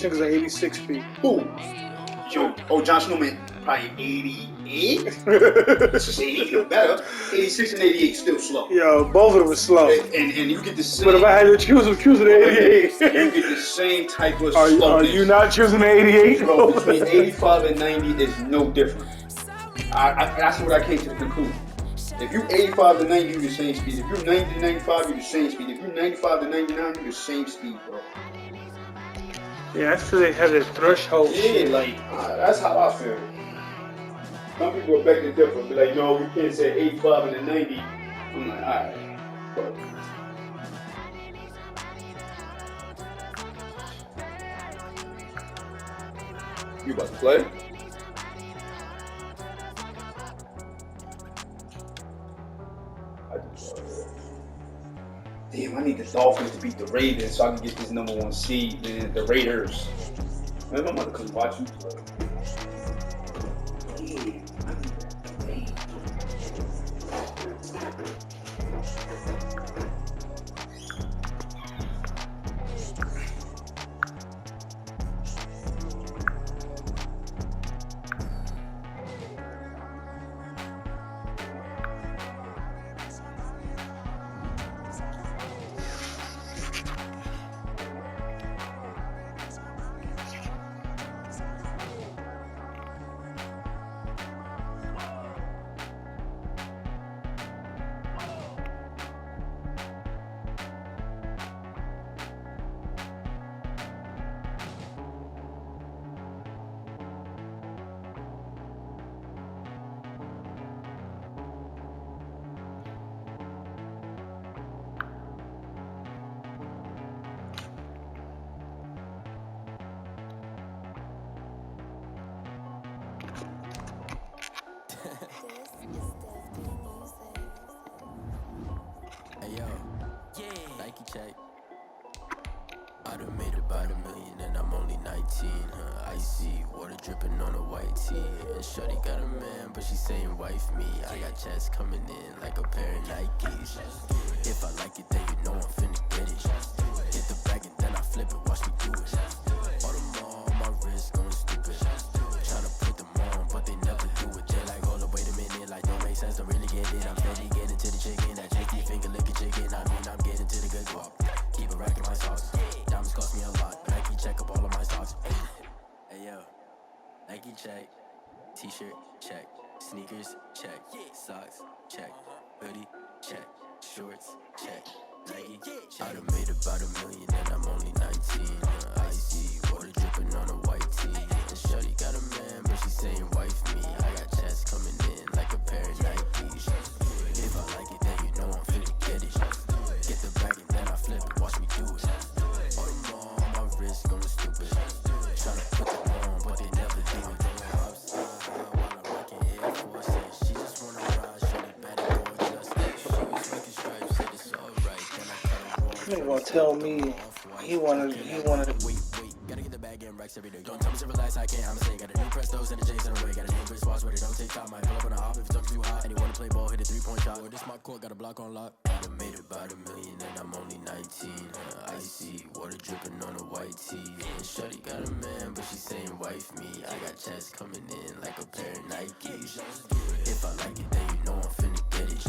niggas are 86 speed. Who? Oh, John Snowman, probably 88. Let's just say 80 or better. 86 and 88 still slow. Yo, both of them are slow. And you get the same. But if I had to choose, I'm choosing the 88. You get the same type of slowness. Are you not choosing the 88? Bro, between 85 and 90 is no different. That's what I came to the conclusion. If you're 85 to 90, you're the same speed. If you're 90 to 95, you're the same speed. If you're 95 to 99, you're the same speed, bro. Yeah, that's because they have their threshold. Yeah, like, that's how I feel. Some people are back to different, but like, no, we can't say 85 and a 90. I'm like, alright. But you about to play? Damn, I need the Dolphins to beat the Ravens so I can get this #1 seed, man. The Raiders. Man, I'm about to come watch you play. check. I done made about $1 million and I'm only 19, icy, water dripping on a white tee. And shorty got a man, but she saying wife me. I got checks coming in like a pair of Nikes. If I like it, then you know I'm finna get it. Get the bag and then I flip it, watch me do it. All them all on my wrist going stupid. Tryna put them on, but they never do it. They like, hold up, wait a minute, like don't make sense, don't really get it. I'm steady getting to the chicken, that cheeky finger licking chicken. I mean, I'm getting to the good guap. Keep it racking my sauce. Diamonds cost me a lot, but Nike check up all of my stocks. Hey yo, Nike check, t-shirt check, sneakers check, socks check, hoodie check, shorts check, Nike check. I done made about $1 million and I'm only 19. Icy, water dripping on a white tee. And shorty got a man, but she saying wife me. I got checks coming in like a pair of Nikes. If I like it, then you know I'm finna get it. Get the bag and then I flip it, watch me do it. All them all on my wrist going stupid. Tryna put them on, but they never do it. Upside while I'm rocking Air Forces. She just wanna ride, shorty better gorgeous. Shoes making stripes, said it's alright. Then I cut her off. He gonna tell me he wanted. Wait, gotta get the bag and racks every day. Don't tell me to relax, I can't, I'ma say. Got a new Prestos and a J's in the way. Got a new Chris Boss, where they don't take time. Might pull up on a hop if it's too hot. And he wanna play ball, hit a 3-point shot. Or this my court, got a block on lock. I done made about $1 million and I'm only 19. Icy, water dripping on a white tee. And shorty got a man, but she saying wife me. I got checks coming in like a pair of Nikes. If I like it, then you know I'm finna get it.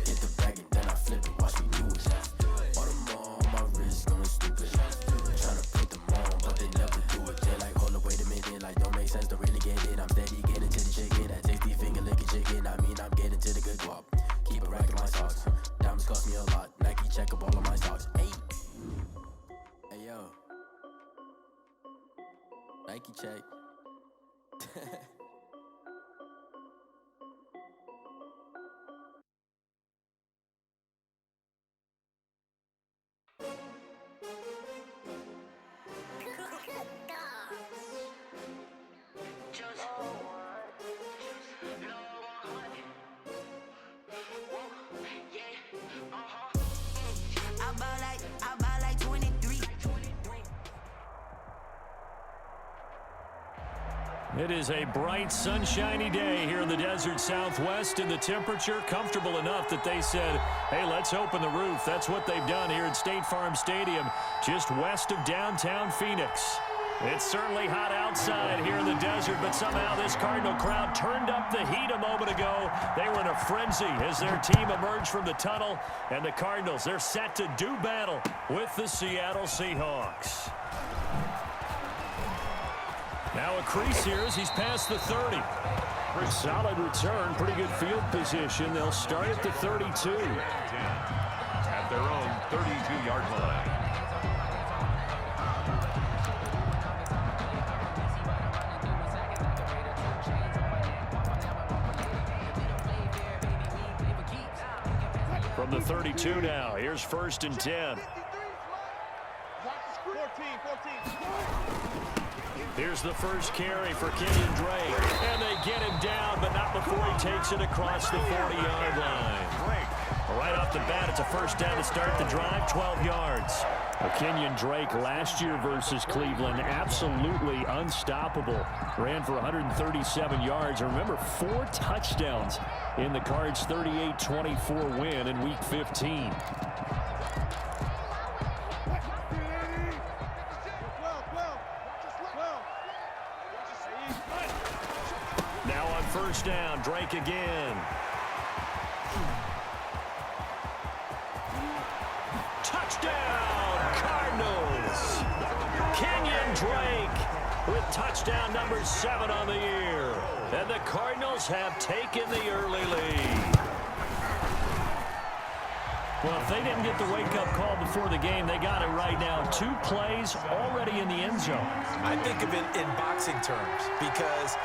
Get the bag and then I flip it, watch me do it. All them all on my wrist going stupid. Tryna put them on, but they never do it. They're like, hold up, wait a minute, like don't make sense, don't really get it. I'm steady getting to the chicken, that tasty finger licking chicken. I mean, I'm getting to the good guap. Keep it racking my socks. Diamonds cost me a lot. Nike check up all of my stocks. Hey yo, Nike check. I buy like 23. It is a bright, sunshiny day here in the desert Southwest, and the temperature comfortable enough that they said, hey, let's open the roof. That's what they've done here at State Farm Stadium, just west of downtown Phoenix. It's certainly hot outside here in the desert, but somehow this Cardinal crowd turned up the heat a moment ago. They were in a frenzy as their team emerged from the tunnel, and the Cardinals, they're set to do battle with the Seattle Seahawks. Now a crease here as he's past the 30. Solid return, pretty good field position. They'll start at the 32. At their own 32-yard line. From the 32 now, here's 1st and 10. Here's the first carry for Kenyon Drake. And they get him down, but not before he takes it across the 40-yard line. Right off the bat, it's a first down to start the drive, 12 yards. Kenyon Drake last year versus Cleveland, absolutely unstoppable. Ran for 137 yards. Remember, 4 touchdowns in the Cards' 38-24 win in Week 15. Now on first down, Drake again. Touchdown, Cardinals! Kenyon Drake with touchdown number 7 on the year. And the Cardinals have taken the early lead. Well, if they didn't get the wake-up call before the game, they got it right now. 2 plays already in the end zone. I think of it in boxing terms because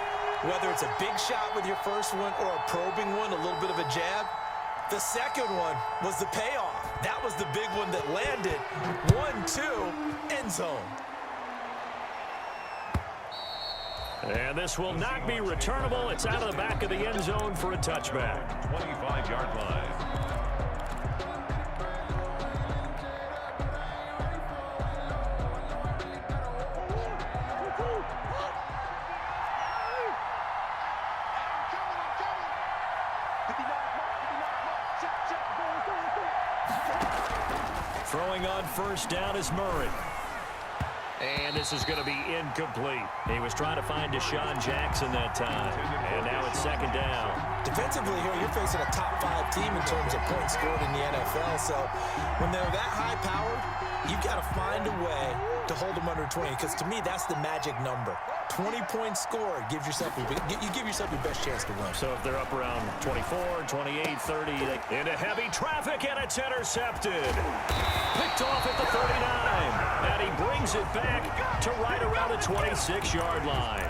whether it's a big shot with your first one or a probing one, a little bit of a jab, the second one was the payoff. That was the big one that landed. 1-2, end zone. And this will not be returnable. It's out of the back of the end zone for a touchback. 25-yard line. Throwing on first down is Murray. And this is going to be incomplete. He was trying to find Deshaun Jackson that time. And now it's 2nd down. Defensively here, you're facing a top 5 team in terms of points scored in the NFL. So when they're that high powered, you've got to find a way to hold them under 20. Because to me, that's the magic number. 20 points scored gives yourself you give yourself your best chance to win. So if they're up around 24, 28, 30, into heavy traffic, and it's intercepted. Picked off at the 39. And he brings it back to right around the 26-yard line.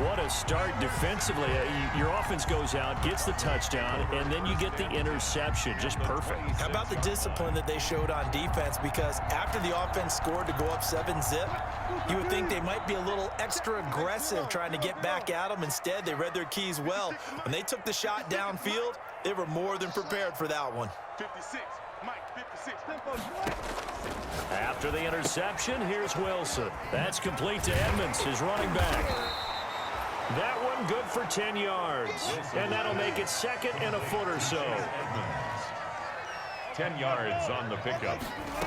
What a start defensively. Your offense goes out, gets the touchdown, and then you get the interception. Just perfect. How about the discipline that they showed on defense? Because after the offense scored to go up 7-zip, you would think they might be a little extra aggressive trying to get back at them. Instead, they read their keys well. When they took the shot downfield, they were more than prepared for that one. 56, Mike, 56. After the interception, here's Wilson. That's complete to Edmonds, his running back. That one good for 10 yards. And that'll make it 2nd and a foot or so. 10 yards on the pickup.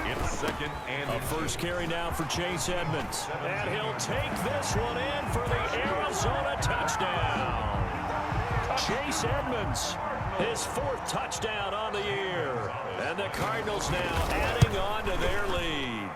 It's 2nd and a first carry now for Chase Edmonds. And he'll take this one in for the Arizona touchdown. Chase Edmonds, his 4th touchdown on the year. And the Cardinals now adding on to their lead.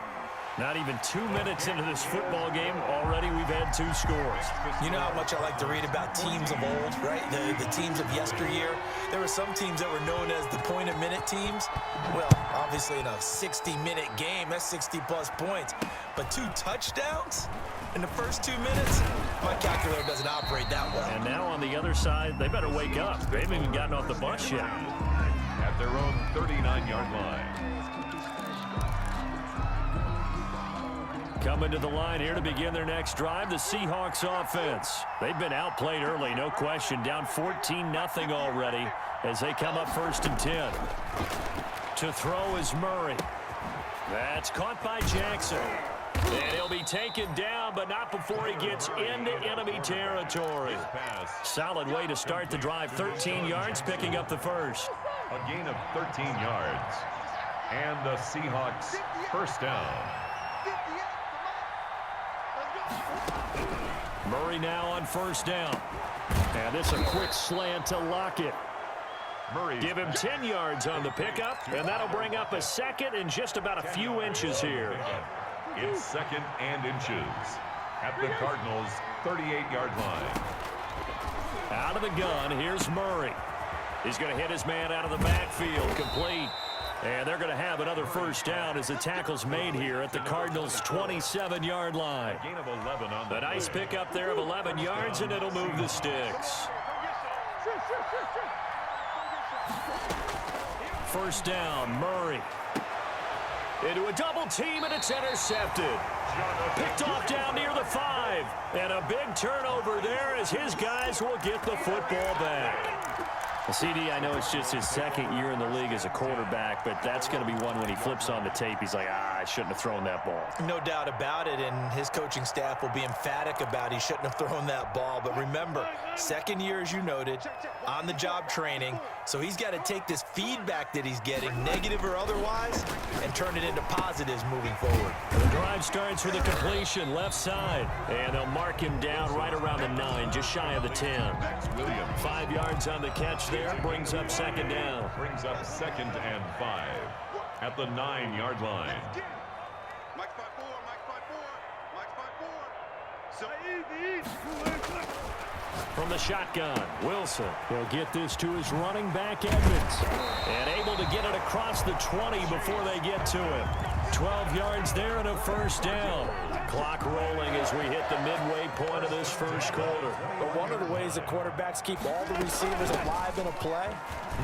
Not even 2 minutes into this football game, already we've had 2 scores. You know how much I like to read about teams of old, right? The teams of yesteryear. There were some teams that were known as the point-a-minute teams. Well, obviously in a 60-minute game, that's 60-plus points. But 2 touchdowns in the first 2 minutes? My calculator doesn't operate that well. And now on the other side, they better wake up. They haven't even gotten off the bus yet. At their own 39-yard line. Coming to the line here to begin their next drive, the Seahawks offense. They've been outplayed early, no question. Down 14-0 already as they come up 1st and 10. To throw is Murray. That's caught by Jackson. And he'll be taken down, but not before he gets into enemy territory. Solid way to start the drive. 13 yards, picking up the first. A gain of 13 yards. And the Seahawks first down. Murray now on first down. And this a quick slant to Lockett. Murray. Give him 10 yards on the pickup, and that'll bring up a second and just about a few inches here. It's second and inches at the Cardinals' 38-yard line. Out of the gun, here's Murray. He's going to hit his man out of the backfield, complete. And they're going to have another first down as the tackle's made here at the Cardinals' 27-yard line. A gain of 11 on the A nice pickup there of 11 yards, and it'll move the sticks. First down, Murray. Into a double team, and it's intercepted. Picked off down near the 5. And a big turnover there as his guys will get the football back. Well, CD, I know it's just his second year in the league as a quarterback, but that's going to be one when he flips on the tape. He's like, I shouldn't have thrown that ball. No doubt about it, and his coaching staff will be emphatic about he shouldn't have thrown that ball. But remember, second year, as you noted, on-the-job training, so he's got to take this feedback that he's getting, negative or otherwise, and turn it into positives moving forward. The drive starts with a completion left side, and they'll mark him down right around the 9, just shy of the 10. 5 yards on the catch there, brings up second down. Brings up second and 5 at the 9-yard line. From the shotgun, Wilson. He'll get this to his running back, Edmonds. And able to get it across the 20 before they get to him. 12 yards there and a first down. Clock rolling as we hit the midway point of this first quarter. But one of the ways the quarterbacks keep all the receivers alive in a play,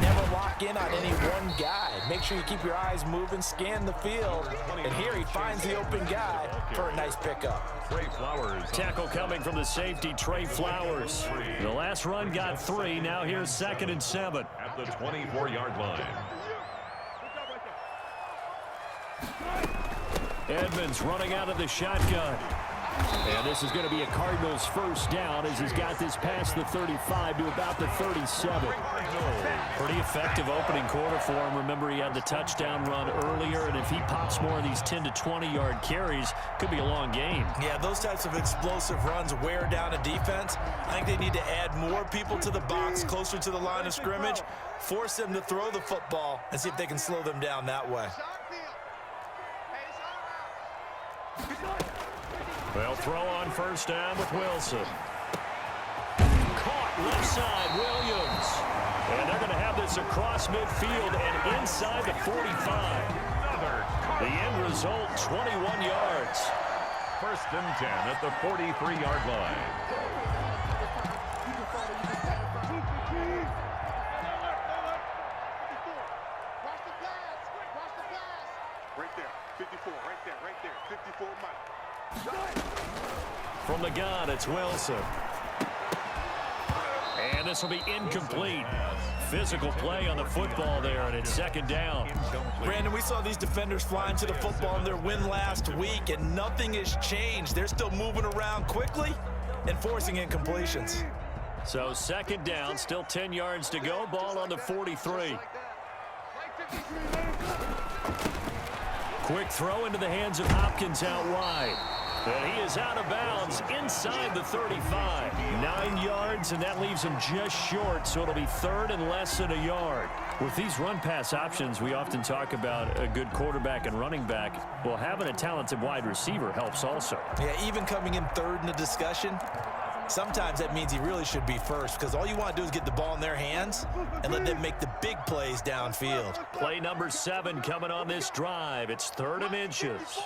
never lock in on any one guy. Make sure you keep your eyes moving, scan the field. And here he finds the open guy for a nice pickup. Trey Flowers. Tackle coming from the safety, Trey Flowers. The last run got 3. Now here's second and 7. At the 24-yard line. Edmonds running out of the shotgun. And this is going to be a Cardinals first down as he's got this past the 35 to about the 37. Pretty effective opening quarter for him. Remember, he had the touchdown run earlier, and if he pops more of these 10 to 20-yard carries, could be a long game. Yeah, those types of explosive runs wear down a defense. I think they need to add more people to the box, closer to the line of scrimmage, force them to throw the football, and see if they can slow them down that way. They'll throw on first down with Wilson. Caught left side, Williams. And they're going to have this across midfield and inside the 45. The end result, 21 yards. First and 10 at the 43-yard line. Right there, 54, right there, 54 miles. From the gun, it's Wilson. And this will be incomplete. Physical play on the football there, and it's second down. Brandon, we saw these defenders flying to the football in their win last week, and nothing has changed. They're still moving around quickly and forcing incompletions. So second down, still 10 yards to go. Ball on the 43. Quick throw into the hands of Hopkins out wide. And he is out of bounds inside the 35. 9 yards, and that leaves him just short, so it'll be third and less than a yard. With these run-pass options, we often talk about a good quarterback and running back. Well, having a talented wide receiver helps also. Yeah, even coming in third in the discussion, sometimes that means he really should be first, because all you want to do is get the ball in their hands and let them make the big plays downfield. Play number 7 coming on this drive. It's third and inches.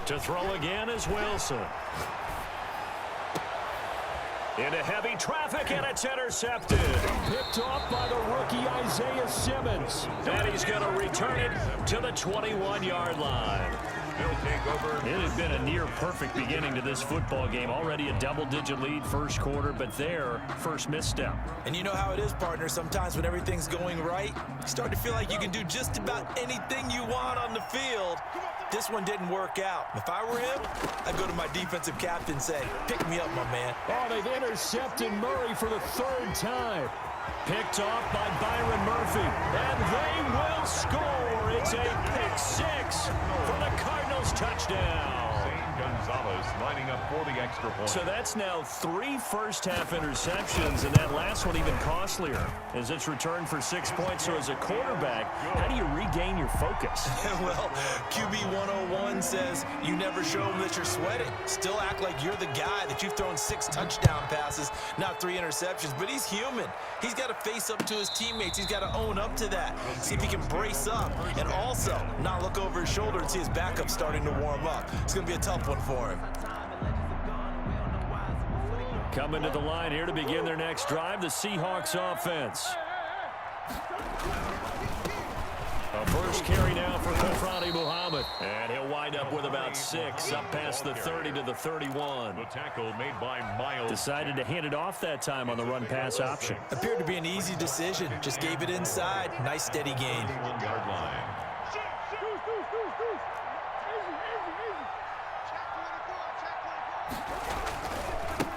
To throw again is Wilson. Into heavy traffic, and it's intercepted. Picked off by the rookie Isaiah Simmons. And he's going to return it to the 21-yard line. It had been a near-perfect beginning to this football game. Already a double-digit lead first quarter, but their first misstep. And you know how it is, partner. Sometimes when everything's going right, you start to feel like you can do just about anything you want on the field. This one didn't work out. If I were him, I'd go to my defensive captain and say, pick me up, my man. Oh, they've intercepted Murray for the third time. Picked off by Byron Murphy. And they will score. It's a pick 6 for the Cardinals goes. Touchdown. Gonzalez lining up for the extra point. So that's now 3 first-half interceptions, and that last one even costlier as it's returned for 6 points. So as a quarterback, how do you regain your focus? Well, QB 101 says you never show them that you're sweating. Still act like you're the guy that you've thrown 6 touchdown passes, not 3 interceptions. But he's human. He's got to face up to his teammates. He's got to own up to that. See if he can brace up and also not look over his shoulder and see his backup starting to warm up. It's going to be a tough one for him. Coming to the line here to begin their next drive, the Seahawks offense. A first carry now for Kofrani Muhammad. And he'll wind up with about 6, up past the 30 to the 31. The tackle made by Miles. Decided to hand it off that time on the run-pass option. Appeared to be an easy decision. Just gave it inside. Nice steady gain. 1-yard line.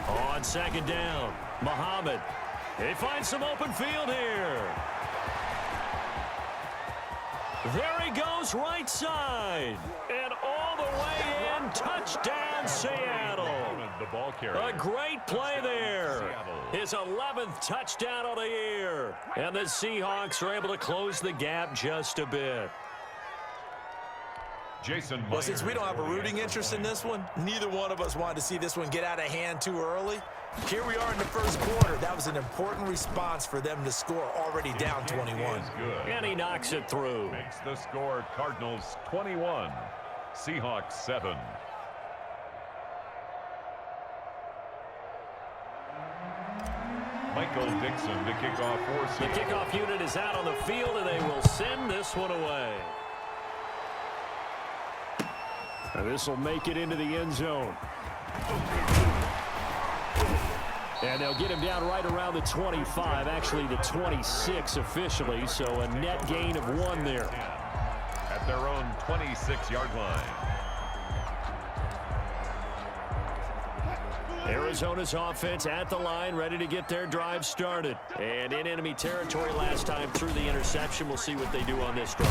On second down, Muhammad. He finds some open field here. There he goes, right side. And all the way in, touchdown, Seattle. The ball carrier. A great play there. His 11th touchdown of the year. And the Seahawks are able to close the gap just a bit. Jason Myers. Well, since we don't have a rooting interest in this one, neither one of us wanted to see this one get out of hand too early. Here we are in the first quarter. That was an important response for them to score, already down 21. And he knocks it through. Makes the score Cardinals 21, Seahawks 7. Michael Dixon to kick off for The kickoff unit is out on the field, and they will send this one away. This will make it into the end zone. And they'll get him down right around the 25, actually the 26 officially, so a net gain of 1 there. At their own 26-yard line. Arizona's offense at the line, ready to get their drive started. And in enemy territory last time through the interception. We'll see what they do on this drive.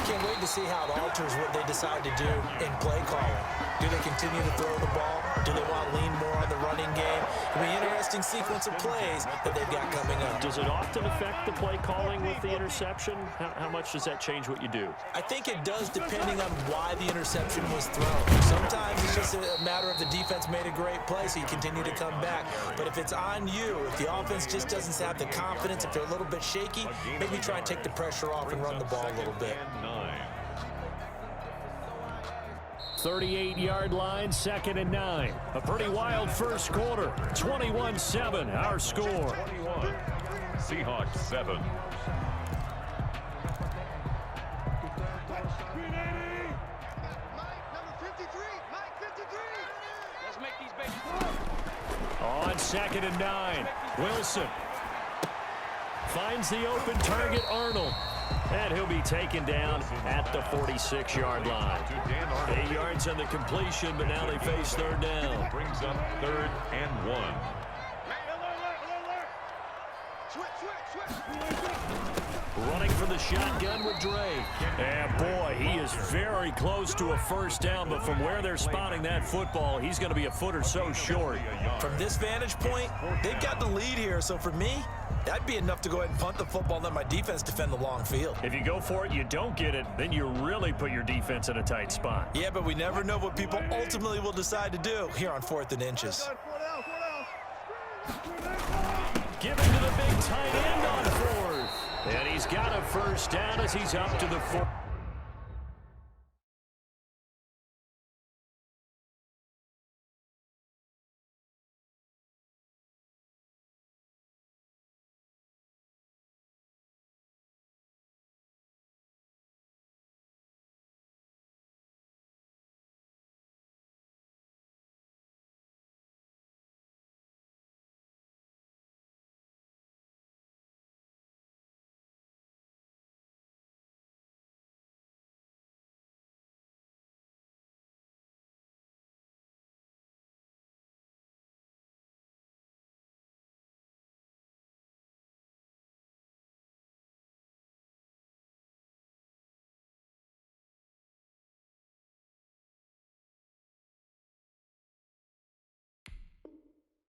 Can't wait to see how it alters what they decide to do in play calling. Do they continue to throw the ball? Do they want to lean more on the running game? It'll be an interesting sequence of plays that they've got coming up. Does it often affect the play calling with the interception? How much does that change what you do? I think it does, depending on why the interception was thrown. Sometimes it's just a matter of the defense made a great play, so you continue to come back. But if it's on you, if the offense just doesn't have the confidence, if they're a little bit shaky, maybe try and take the pressure off and run the ball a little bit. 38-yard line, 2nd and 9. A pretty wild first quarter. 21-7, our score. 21, Seahawks 7. On 2nd and 9, Wilson finds the open target, Arnold. And he'll be taken down at the 46-yard line. 8 yards on the completion, but now they face 3rd down. Brings up 3rd and 1. Running for the shotgun with Drake. And boy, he is very close to a first down, but from where they're spotting that football, he's going to be a foot or so short. From this vantage point, they've got the lead here, so for me, that'd be enough to go ahead and punt the football and let my defense defend the long field. If you go for it, you don't get it, then you really put your defense in a tight spot. Yeah, but we never know what people ultimately will decide to do here on 4th and inches. Give it to the big tight end on 4th. And he's got a first down as he's up to the 4th.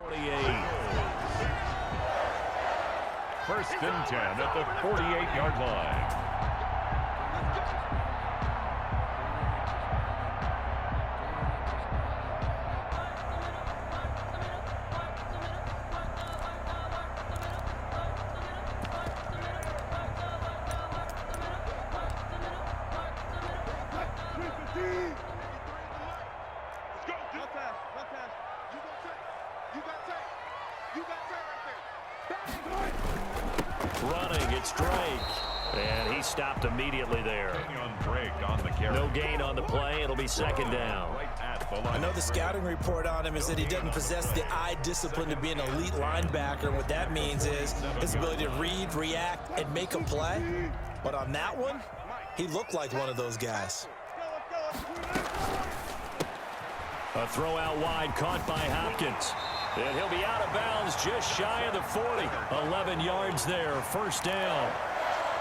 48. First and 10 at the 48-yard line. Running, it's Drake. And he stopped immediately there. No gain on the play. It'll be second down. I know the scouting report on him is that he doesn't possess the eye discipline to be an elite linebacker. And what that means is his ability to read, react, and make a play. But on that one, he looked like one of those guys. A throw out wide caught by Hopkins. And he'll be out of bounds just shy of the 40. 11 yards there, first down.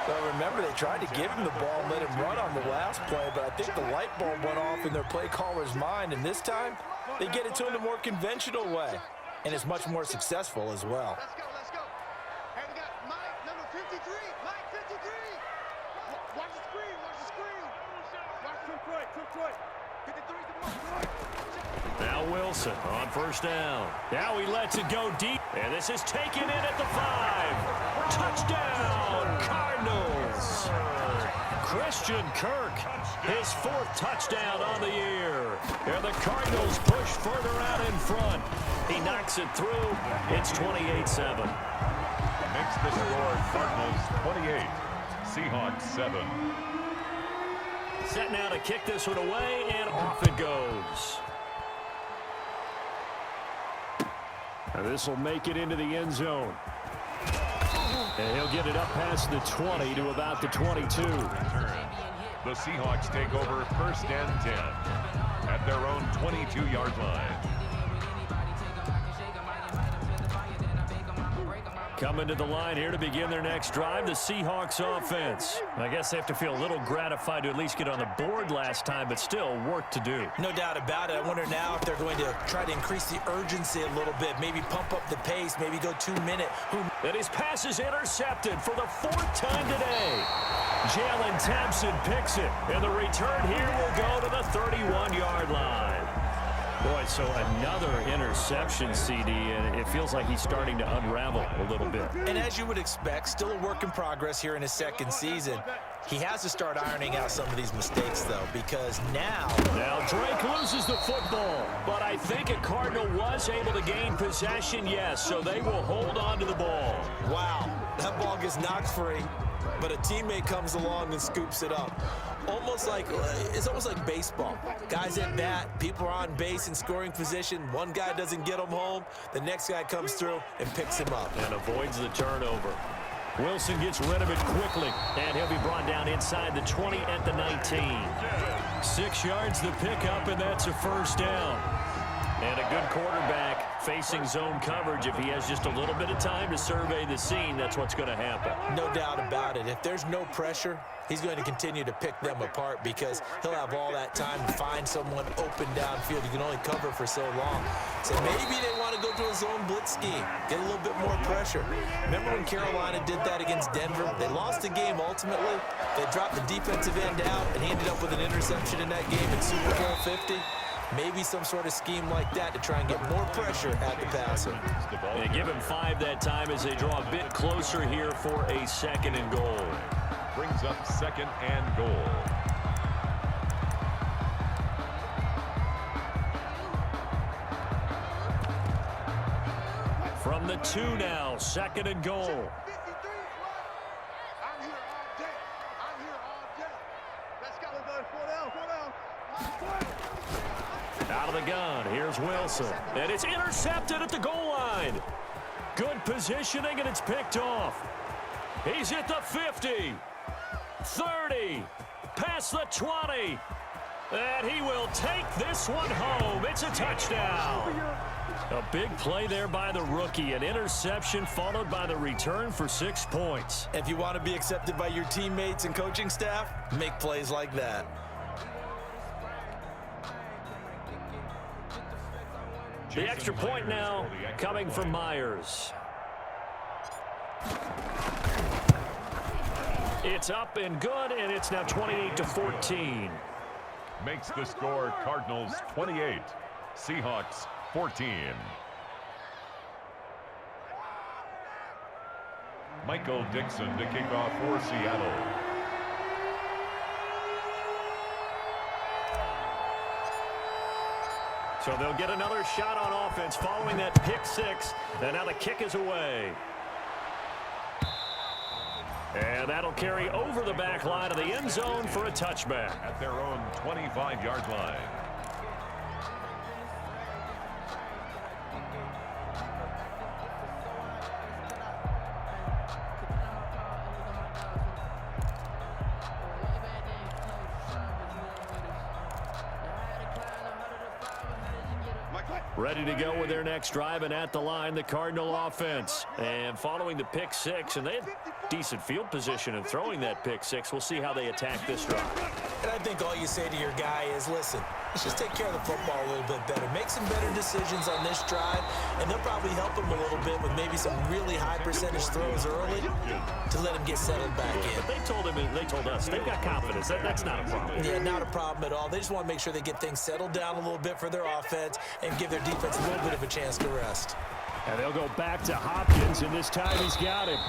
Well, remember, they tried to give him the ball and let him run on the last play, but I think the light bulb went off in their play caller's mind, and this time they get it to him the more conventional way, and it's much more successful as well. Let's go, let's go. Hey, we got Mike, number 53. Mike, 53. Watch the screen, watch the screen. Watch Troy. 53's the mark. Now Wilson on first down. Now he lets it go deep. And this is taken in at the 5. Touchdown, Cardinals. Christian Kirk, his 4th touchdown on the year. And the Cardinals push further out in front. He knocks it through. It's 28-7. Makes the score Cardinals 28, Seahawks 7. Set now to kick this one away, and off it goes. And this will make it into the end zone. And he'll get it up past the 20 to about the 22. The Seahawks take over first and 10 at their own 22-yard line. Coming to the line here to begin their next drive, the Seahawks offense. I guess they have to feel a little gratified to at least get on the board last time, but still work to do. No doubt about it. I wonder now if they're going to try to increase the urgency a little bit, maybe pump up the pace, maybe go 2-minute. And his pass is intercepted for the 4th time today. Jalen Thompson picks it, and the return here will go to the 31-yard line. Boy, so another interception, CD, and it feels like he's starting to unravel a little bit. And as you would expect, still a work in progress here in his second season. He has to start ironing out some of these mistakes, though, because now Drake loses the football, but I think a Cardinal was able to gain possession, yes, so they will hold on to the ball. Wow, that ball gets knocked free, but a teammate comes along and scoops it up. It's almost like baseball. Guys at bat, people are on base in scoring position. One guy doesn't get him home. The next guy comes through and picks him up. And avoids the turnover. Wilson gets rid of it quickly, and he'll be brought down inside the 20 at the 19. 6 yards the pickup, and that's a first down. And a good quarterback facing zone coverage. If he has just a little bit of time to survey the scene, that's what's going to happen. No doubt about it. If there's no pressure, he's going to continue to pick them apart because he'll have all that time to find someone open downfield. You can only cover for so long. So maybe they want to go to a zone blitz scheme, get a little bit more pressure. Remember when Carolina did that against Denver? They lost the game ultimately. They dropped the defensive end out, and he ended up with an interception in that game in Super Bowl 50. Maybe some sort of scheme like that to try and get more pressure at the passer. They give him 5 that time as they draw a bit closer here for a 2nd and goal. Brings up 2nd and goal. From the 2 now, 2nd and goal. 53. I'm here all day. I'm here all day. Let's go. 4 down. Out of the gun, here's Wilson. And it's intercepted at the goal line. Good positioning, and it's picked off. He's at the 50, 30, past the 20. And he will take this one home. It's a touchdown. A big play there by the rookie. An interception followed by the return for 6 points. If you want to be accepted by your teammates and coaching staff, make plays like that. The extra point now coming from Myers. It's up and good, and it's now 28-14. Makes the score Cardinals 28, Seahawks 14. Michael Dixon to kick off for Seattle. So they'll get another shot on offense following that pick six, and now the kick is away. And that'll carry over the back line of the end zone for a touchback. At their own 25-yard line. Ready to go with their next drive, and at the line, the Cardinal offense. And following the pick six, and they have decent field position in throwing that pick six. We'll see how they attack this drive. And I think all you say to your guy is, listen, let's just take care of the football a little bit better. Make some better decisions on this drive, and they'll probably help him a little bit with maybe some really high percentage throws early to let him get settled back in. But they told us, they've got confidence. That's not a problem. Yeah, not a problem at all. They just want to make sure they get things settled down a little bit for their offense and give their defense a little bit of a chance to rest. And they'll go back to Hopkins, and this time he's got him.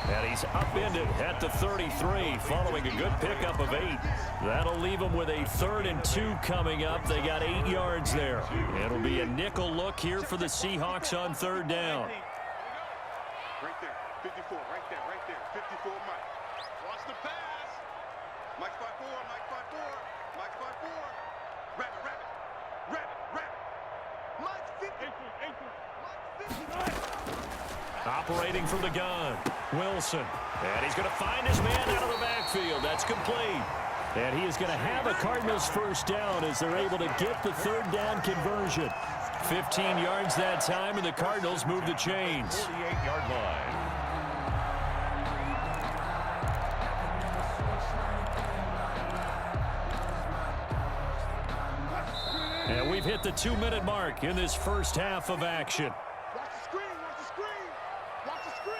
And he's upended at the 33 following a good pickup of 8. That'll leave them with a 3rd and 2 coming up. They got 8 yards there. It'll be a nickel look here for the Seahawks on 3rd down. Right there, 54, right there, 54, Mike. Watch the pass. Mike 5-4, Mike 5-4, Mike 5-4. Rabbit. Mike 50. Mike 50. Operating from the gun, Wilson. And he's going to find his man out of the backfield. That's complete. And he is going to have a Cardinals first down as they're able to get the 3rd down conversion. 15 yards that time, and the Cardinals move the chains. 48-yard line. And we've hit the 2-minute mark in this first half of action. Watch the screen, watch the screen. Watch the screen.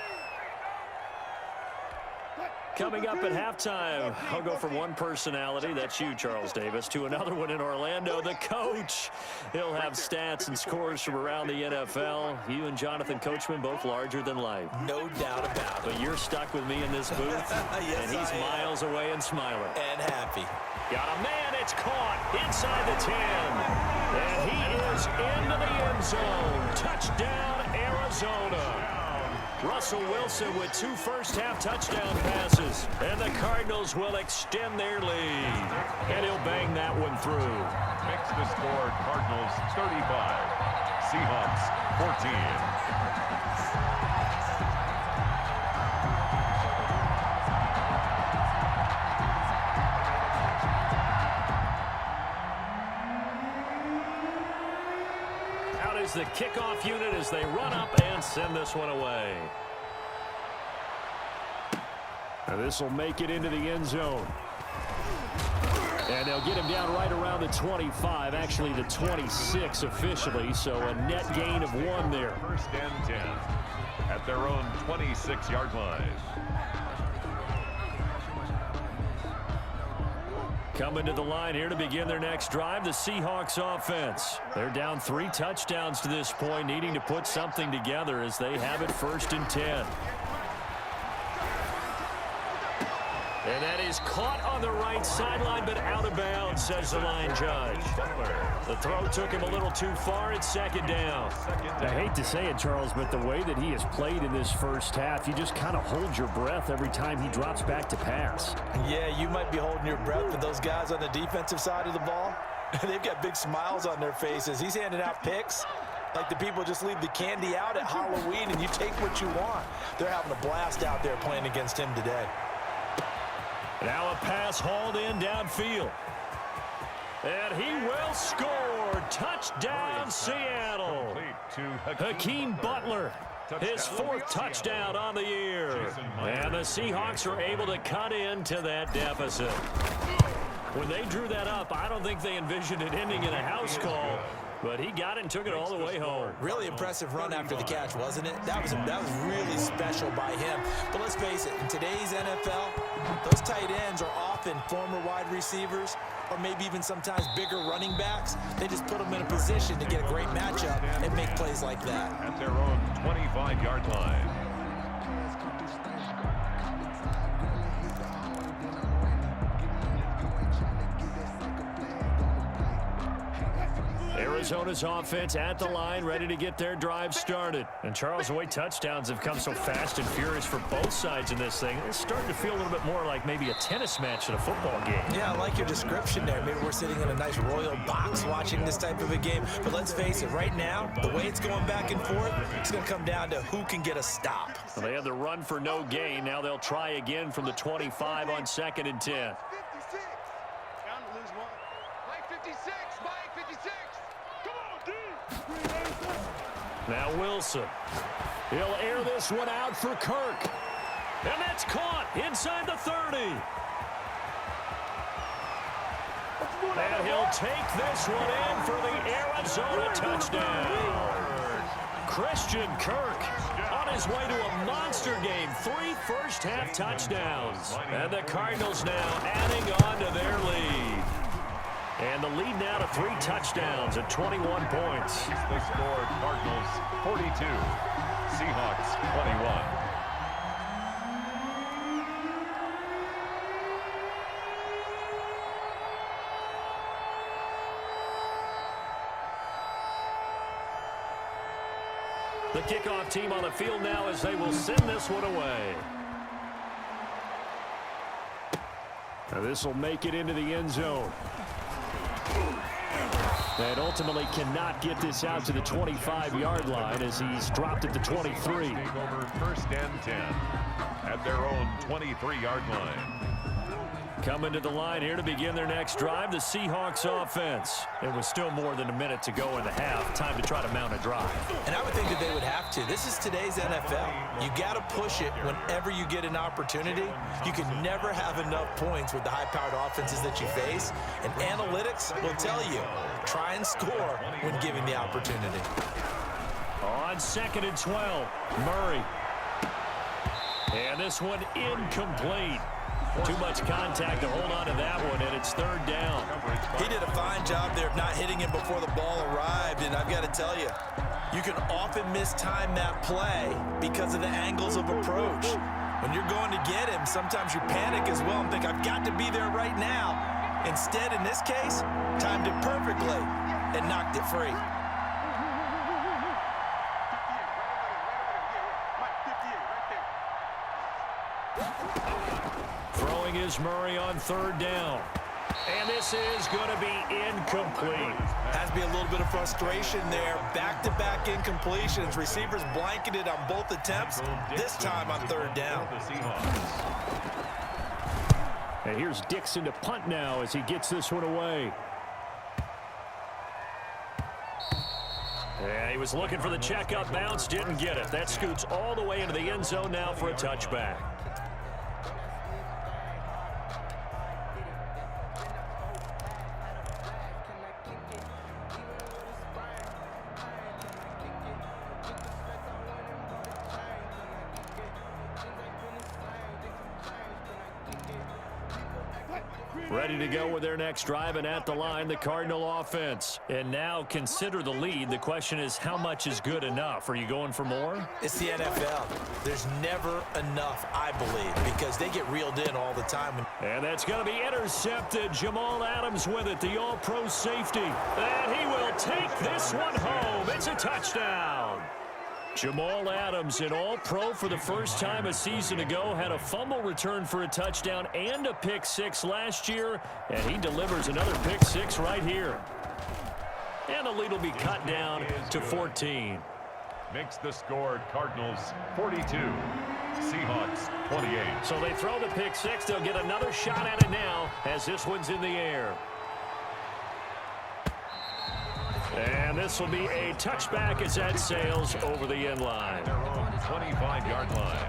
Coming up at halftime, I'll go from one personality, that's you, Charles Davis, to another one in Orlando, the coach. He'll have stats and scores from around the NFL. You and Jonathan Coachman, both larger than life. No doubt about it. But you're stuck with me in this booth, Yes, and he's miles away and smiling. And happy. Got a man, it's caught inside the 10. And he is into the end zone. Touchdown, Arizona. Russell Wilson with 2 first-half touchdown passes. And the Cardinals will extend their lead. And he'll bang that one through. Makes the score Cardinals 35, Seahawks 14. The kickoff unit as they run up and send this one away. Now this will make it into the end zone. And they'll get him down right around the 25, actually the 26 officially, so a net gain of 1 there. 1st and 10 at their own 26-yard line. Coming to the line here to begin their next drive, the Seahawks offense. They're down 3 touchdowns to this point, needing to put something together as they have it 1st and 10. And that is caught on the right sideline, but out of bounds, says the line judge. The throw took him a little too far. It's 2nd down. I hate to say it, Charles, but the way that he has played in this first half, you just kind of hold your breath every time he drops back to pass. Yeah, you might be holding your breath, but those guys on the defensive side of the ball, they've got big smiles on their faces. He's handing out picks like the people just leave the candy out at Halloween and you take what you want. They're having a blast out there playing against him today. Now a pass hauled in downfield. And he will score. Touchdown, Seattle. Hakeem Butler, his 4th touchdown on the year. And the Seahawks are able to cut into that deficit. When they drew that up, I don't think they envisioned it ending in a house call. But he got it and took it all the way home. Really impressive run after the catch, wasn't it? That was really special by him. But let's face it, in today's NFL, those tight ends are often former wide receivers or maybe even sometimes bigger running backs. They just put them in a position to get a great matchup and make plays like that. At their own 25-yard line. Arizona's offense at the line, ready to get their drive started. And Charles, the way touchdowns have come so fast and furious for both sides in this thing, it's starting to feel a little bit more like maybe a tennis match than a football game. Yeah, I like your description there. Maybe we're sitting in a nice royal box watching this type of a game. But let's face it, right now, the way it's going back and forth, it's going to come down to who can get a stop. Well, they had the run for no gain. Now they'll try again from the 25 on 2nd and 10. 56. Bound to lose one. Mike 56. Mike 56. Come on, D. Now Wilson. He'll air this one out for Kirk. And that's caught inside the 30. And he'll take this one in for the Arizona touchdown. Christian Kirk on his way to a monster game. 3 first-half touchdowns. And the Cardinals now adding on to their lead. And the lead now to 3 touchdowns at 21 points. The score, Cardinals 42, Seahawks 21. The kickoff team on the field now as they will send this one away. Now this will make it into the end zone. And ultimately cannot get this out to the 25-yard line as he's dropped at the 23. Take over 1st and 10 at their own 23-yard line. Coming to the line here to begin their next drive, the Seahawks offense. It was still more than a minute to go in the half. Time to try to mount a drive. And I would think that they would have to. This is today's NFL. You got to push it whenever you get an opportunity. You can never have enough points with the high-powered offenses that you face. And analytics will tell you, try and score when given the opportunity. On 2nd and 12, Murray. And this one incomplete. Too much contact to hold on to that one, and it's 3rd down. He did a fine job there of not hitting him before the ball arrived, and I've got to tell you, you can often mistime that play because of the angles of approach. When you're going to get him, sometimes you panic as well and think, I've got to be there right now. Instead, in this case, timed it perfectly and knocked it free. Throwing is Murray on 3rd down. And this is going to be incomplete. Has to be a little bit of frustration there. Back-to-back incompletions. Receivers blanketed on both attempts, this time on 3rd down. And here's Dixon to punt now as he gets this one away. Yeah, he was looking for the checkup bounce, didn't get it. That scoots all the way into the end zone now for a touchback. Ready to go with their next drive, and at the line, the Cardinal offense. And now consider the lead. The question is, how much is good enough? Are you going for more? It's the NFL. There's never enough, I believe, because they get reeled in all the time. And that's going to be intercepted. Jamal Adams with it, the all-pro safety. And he will take this one home. It's a touchdown. Jamal Adams, an all-pro for the first time a season ago, had a fumble return for a touchdown and a pick six last year, and he delivers another pick six right here. And the lead will be cut down to 14. Makes the score Cardinals 42, Seahawks 28. So they throw the pick six. They'll get another shot at it now as this one's in the air. And this will be a touchback as that sails over the end line. Their own 25-yard line.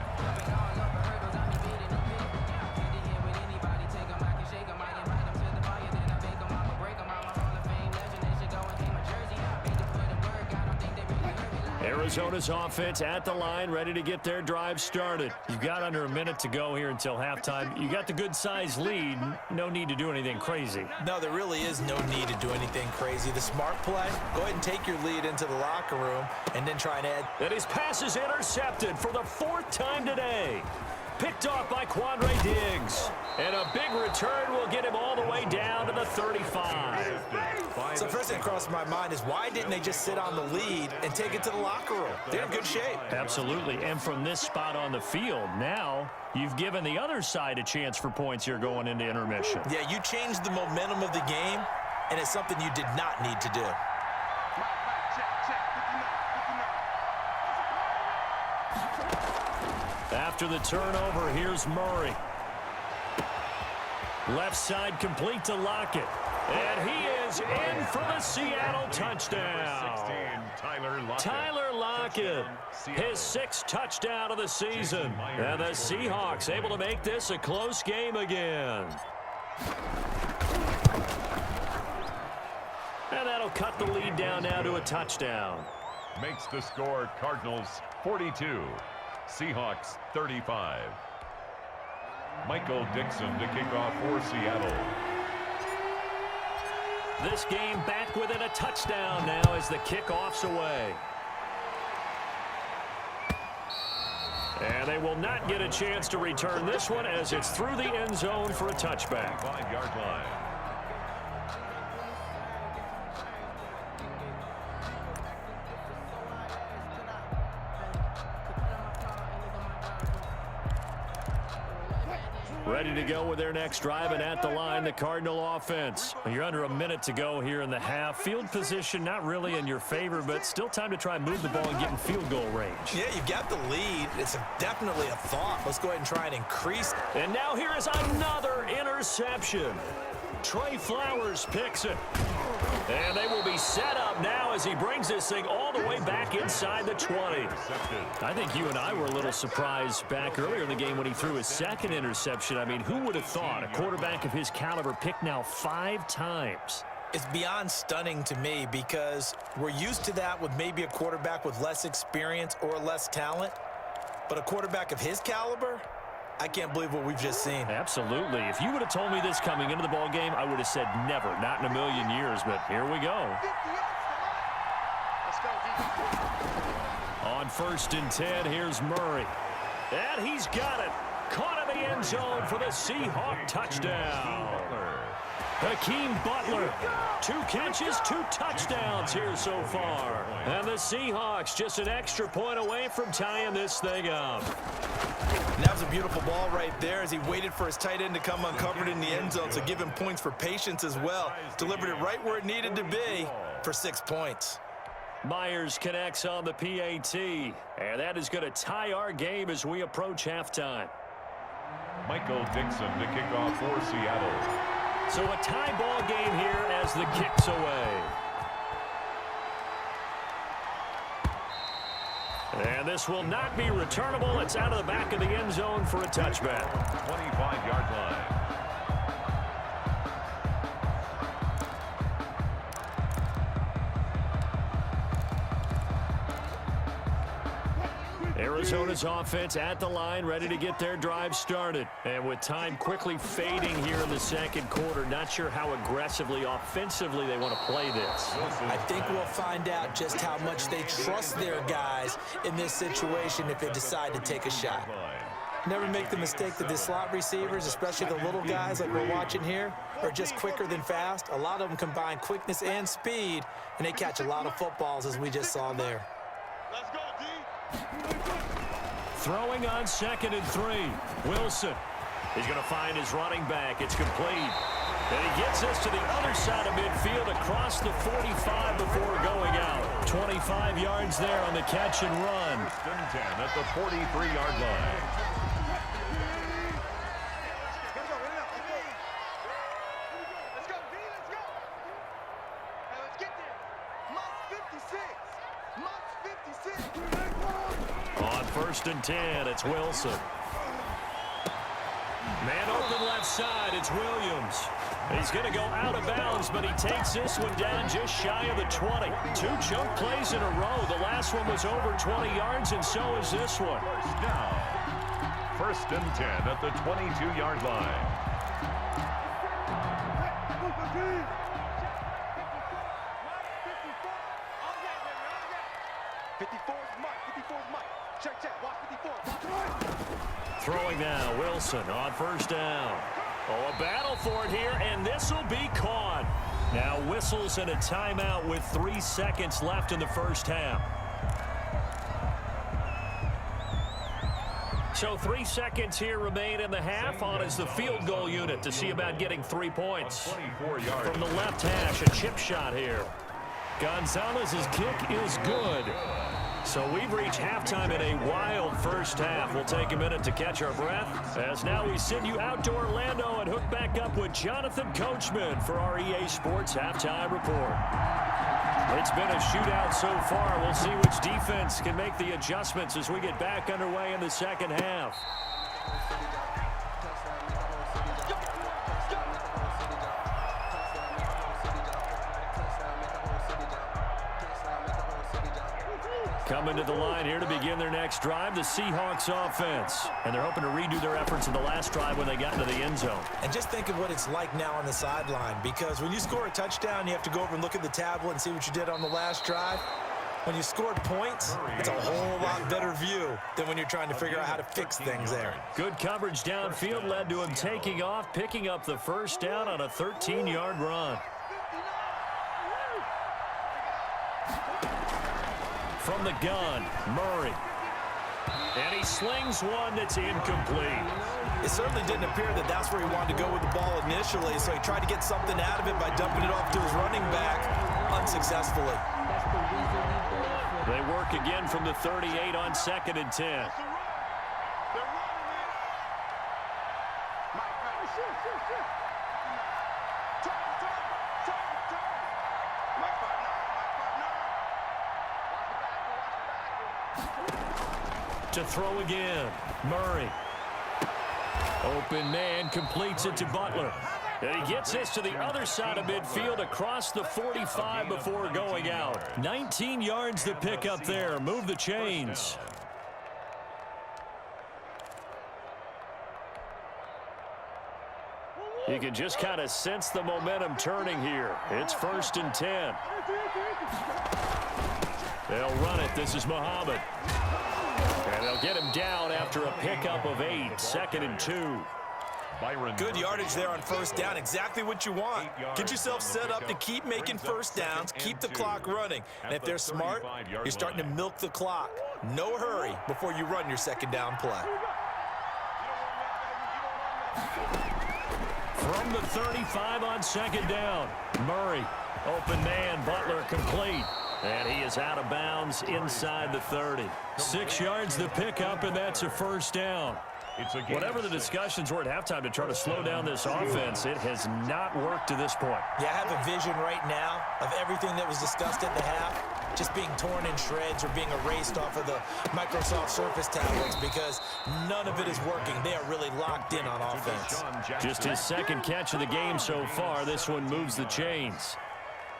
Arizona's offense at the line, ready to get their drive started. You've got under a minute to go here until halftime. You got the good-sized lead. No need to do anything crazy. No, there really is no need to do anything crazy. The smart play, go ahead and take your lead into the locker room and then try and add. And his pass is intercepted for the 4th time today. Picked off by Quandre Diggs. And a big return will get him all the way down to the 35. So first thing that crossed my mind is why didn't they just sit on the lead and take it to the locker room? They're in good shape. Absolutely. And from this spot on the field, now you've given the other side a chance for points here going into intermission. Yeah, you changed the momentum of the game, and it's something you did not need to do. After the turnover, here's Murray. Left side complete to Lockett. And he is in for the Seattle touchdown. 16, Tyler Lockett, his 6th touchdown of the season. And the Seahawks able to make this a close game again. And that'll cut the lead down now to a touchdown. Makes the score Cardinals 42. Seahawks 35. Michael Dixon to kick off for Seattle. This game back within a touchdown now as the kickoff's away. And they will not get a chance to return this one as it's through the end zone for a touchback. 5-yard line. Ready to go with their next drive, and at the line, the Cardinal offense. You're under a minute to go here in the half. Field position not really in your favor, but still time to try and move the ball and get in field goal range. Yeah, you got the lead. It's definitely a thought. Let's go ahead and try and increase. And now here is another interception. Trey Flowers picks it. And they will be set up now as he brings this thing all the way back inside the 20. I think you and I were a little surprised back earlier in the game when he threw his 2nd interception. I mean, who would have thought a quarterback of his caliber picked now 5 times? It's beyond stunning to me because we're used to that with maybe a quarterback with less experience or less talent. But a quarterback of his caliber, I can't believe what we've just seen. Absolutely. If you would have told me this coming into the ball game, I would have said never, not in a million years, but here we go. On 1st and 10, here's Murray. And he's got it. Caught in the end zone for the Seahawk touchdown. Hakeem Butler, 2 catches, 2 touchdowns here so far. And the Seahawks just an extra point away from tying this thing up. And that was a beautiful ball right there as he waited for his tight end to come uncovered in the end zone, so give him points for patience as well. Delivered it right where it needed to be for 6 points. Myers connects on the PAT, and that is going to tie our game as we approach halftime. Michael Dixon to kick off for Seattle. So a tie ball game here as the kick's away. And this will not be returnable. It's out of the back of the end zone for a touchback. 25-yard line. Arizona's offense at the line, ready to get their drive started. And with time quickly fading here in the 2nd quarter, not sure how aggressively, offensively they want to play this. I think we'll find out just how much they trust their guys in this situation if they decide to take a shot. Never make the mistake that the slot receivers, especially the little guys like we're watching here, are just quicker than fast. A lot of them combine quickness and speed, and they catch a lot of footballs as we just saw there. Let's go, D. Throwing on 2nd and 3. Wilson. He's going to find his running back. It's complete. And he gets this to the other side of midfield across the 45 before going out. 25 yards there on the catch and run. 10 at the 43-yard line. Let's go, D. Let's go. Hey, let's get there. Must 56. Must 56. On 1st and 10, it's Wilson. Man open left side, it's Williams. He's going to go out of bounds, but he takes this one down just shy of the 20. 2 choke plays in a row. The last one was over 20 yards, and so is this one. First down. 1st and 10 at the 22-yard line. Throwing now, Wilson on 1st down. Oh, a battle for it here, and this will be caught. Now whistles and a timeout with 3 seconds left in the 1st half. So 3 seconds here remain in the half. On is the field goal unit to see about getting 3 points. From the left hash, a chip shot here. Gonzalez's kick is good. So we've reached halftime in a wild 1st half. We'll take a minute to catch our breath, as now we send you out to Orlando and hook back up with Jonathan Coachman for our EA Sports Halftime Report. It's been a shootout so far. We'll see which defense can make the adjustments as we get back underway in the 2nd half. Coming to the line here to begin their next drive, the Seahawks offense. And they're hoping to redo their efforts in the last drive when they got into the end zone. And just think of what it's like now on the sideline, because when you score a touchdown, you have to go over and look at the tablet and see what you did on the last drive. When you scored points, it's a whole lot better view than when you're trying to figure out how to fix things there. Good coverage downfield led to him taking off, picking up the 1st down on a 13-yard run. From the gun, Murray. And he slings one that's incomplete. It certainly didn't appear that that's where he wanted to go with the ball initially, so he tried to get something out of it by dumping it off to his running back unsuccessfully. They work again from the 38 on 2nd and 10. To throw again, Murray. Open man completes it to Butler. And he gets this to the other side of midfield across the 45 before going out. 19 yards to pick up there. Move the chains. You can just kind of sense the momentum turning here. It's 1st and 10. They'll run it. This is Muhammad. And they'll get him down after a pickup of 8. 2nd and 2. Good yardage there on 1st down. Exactly what you want. Get yourself set up to keep making 1st downs, keep the clock running. And if they're smart, you're starting to milk the clock. No hurry before you run your 2nd down play. From the 35 on 2nd down, Murray. Open man, Butler complete. And he is out of bounds inside the 30. 6 yards to pick up, and that's a 1st down. Whatever the discussions were at halftime to try to slow down this offense, it has not worked to this point. Yeah, I have a vision right now of everything that was discussed at the half just being torn in shreds or being erased off of the Microsoft Surface tablets, because none of it is working. They are really locked in on offense. Just his 2nd catch of the game so far. This one moves the chains.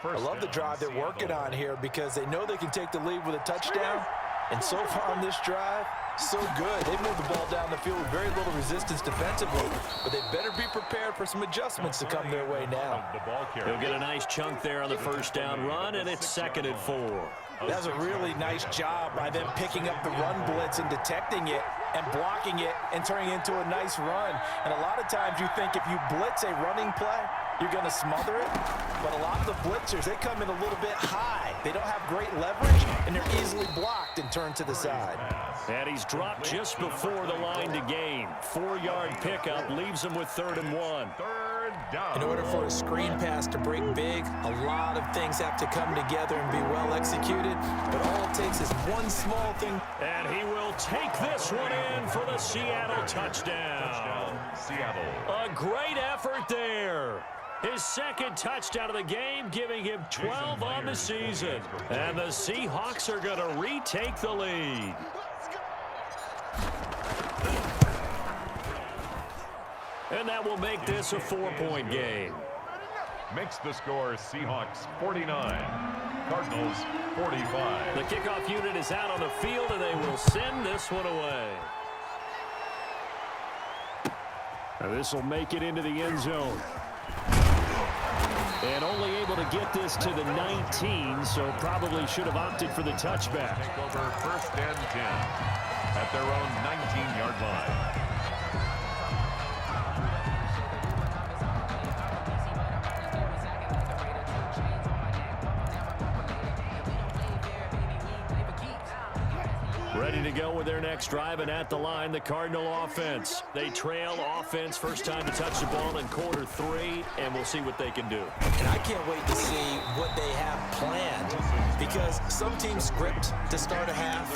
I love the drive they're working on here because they know they can take the lead with a touchdown. And so far on this drive, so good. They moved the ball down the field with very little resistance defensively, but they better be prepared for some adjustments to come their way now. He'll get a nice chunk there on the 1st down run, and it's 2nd and 4. That's a really nice job by them picking up the run blitz and detecting it and blocking it and turning it into a nice run. And a lot of times you think if you blitz a running play, you're going to smother it. But a lot of the blitzers, they come in a little bit high. They don't have great leverage, and they're easily blocked and turned to the side. And he's dropped just before the line to gain. 4-yard pickup leaves him with 3rd and 1. In order for a screen pass to break big, a lot of things have to come together and be well executed. But all it takes is one small thing. And he will take this one in for the Seattle touchdown. Seattle. A great effort there. His 2nd touchdown of the game, giving him 12 on the season. And the Seahawks are going to retake the lead. And that will make this a 4-point game. Makes the score Seahawks 49, Cardinals 45. The kickoff unit is out on the field, and they will send this one away. Now this will make it into the end zone. And only able to get this to the 19, so probably should have opted for the touchback. Take over 1st and 10 at their own 19-yard line. Ready to go with their next drive, and at the line, the Cardinal offense. They trail offense, first time to touch the ball in quarter 3, and we'll see what they can do. And I can't wait to see what they have planned, because some teams script to start a half.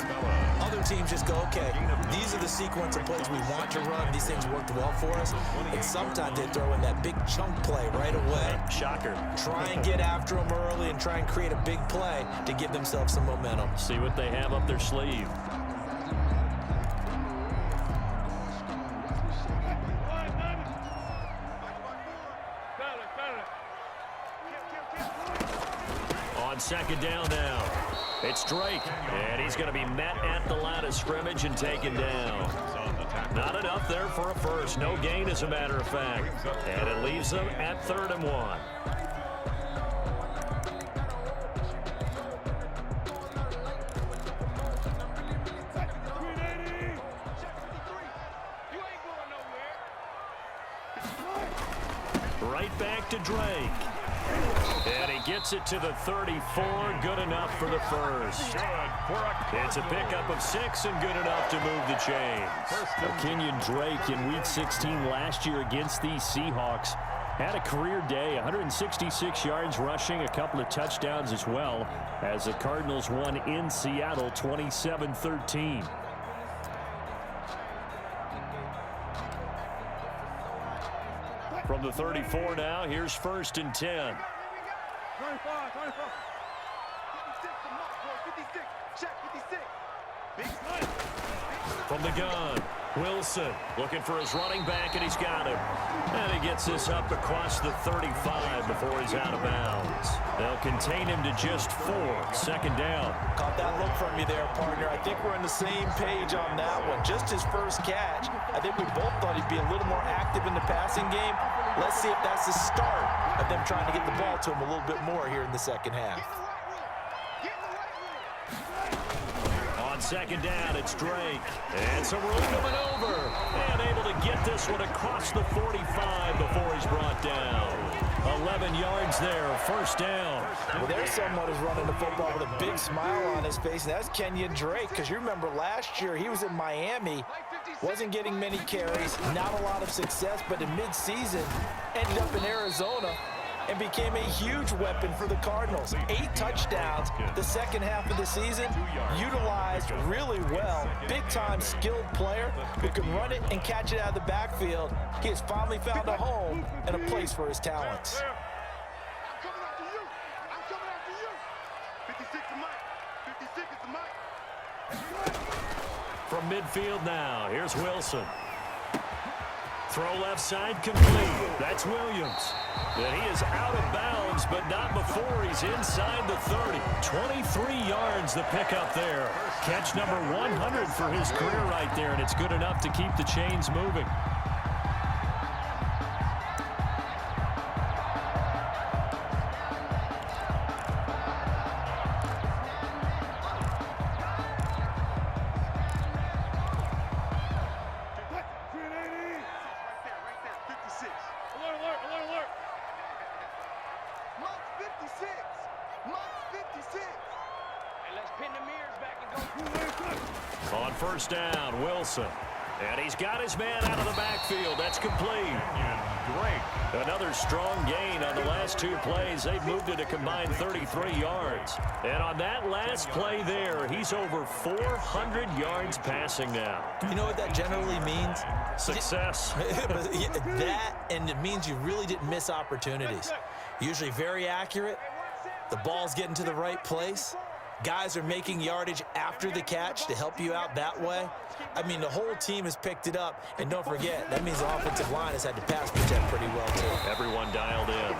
Other teams just go, okay, these are the sequence of plays we want to run. These things worked well for us. And sometimes they throw in that big chunk play right away. Shocker. Try and get after them early and try and create a big play to give themselves some momentum. See what they have up their sleeve. On second down now, it's Drake, and he's going to be met at the line of scrimmage and taken down. Not enough there for a first. No gain, as a matter of fact. And it leaves them at 3rd and 1. Right back to Drake. And he gets it to the 34. Good enough for the first. It's a pickup of 6 and good enough to move the chains. Kenyon Drake in Week 16 last year against these Seahawks had a career day, 166 yards rushing, a couple of touchdowns as well, as the Cardinals won in Seattle 27-13. From the 34 now, here's 1st and 10. 25, 55. 56 to Mark, 56. Check 56. Big play. From the gun, Wilson looking for his running back, and he's got him. And he gets this up across the 35 before he's out of bounds. They'll contain him to just 4. 2nd down. Caught that look from you there, partner. I think we're on the same page on that one. Just his first catch. I think we both thought he'd be a little more active in the passing game. Let's see if that's the start of them trying to get the ball to him a little bit more here in the second half. On second down, it's Drake. And some room to maneuver. And able to get this one across the 45 before he's brought down. 11 yards there, 1st down. Well, there's someone who's running the football with a big smile on his face, and that's Kenyon Drake, because you remember last year he was in Miami, wasn't getting many carries, not a lot of success, but in mid-season ended up in Arizona and became a huge weapon for the Cardinals. 8 touchdowns the second half of the season, utilized really well. Big-time skilled player who can run it and catch it out of the backfield. He has finally found a home and a place for his talents. I'm coming after you. I'm coming after you. 56 to Mike. 56 is the Mike. From midfield now, here's Wilson. Throw left side complete. That's Williams. And he is out of bounds, but not before he's inside the 30. 23 yards the pickup there. Catch number 100 for his career right there, and it's good enough to keep the chains moving. On 1st down, Wilson. And he's got his man out of the backfield. That's complete. Great. Another strong gain on the last 2 plays. They've moved it a combined 33 yards. And on that last play there, he's over 400 yards passing now. You know what that generally means? Success. That, and it means you really didn't miss opportunities. Usually very accurate. The ball's getting to the right place. guys are making yardage after the catch to help you out that way. I mean, the whole team has picked it up. And don't forget, that means the offensive line has had to pass protect pretty well, too. Everyone dialed in.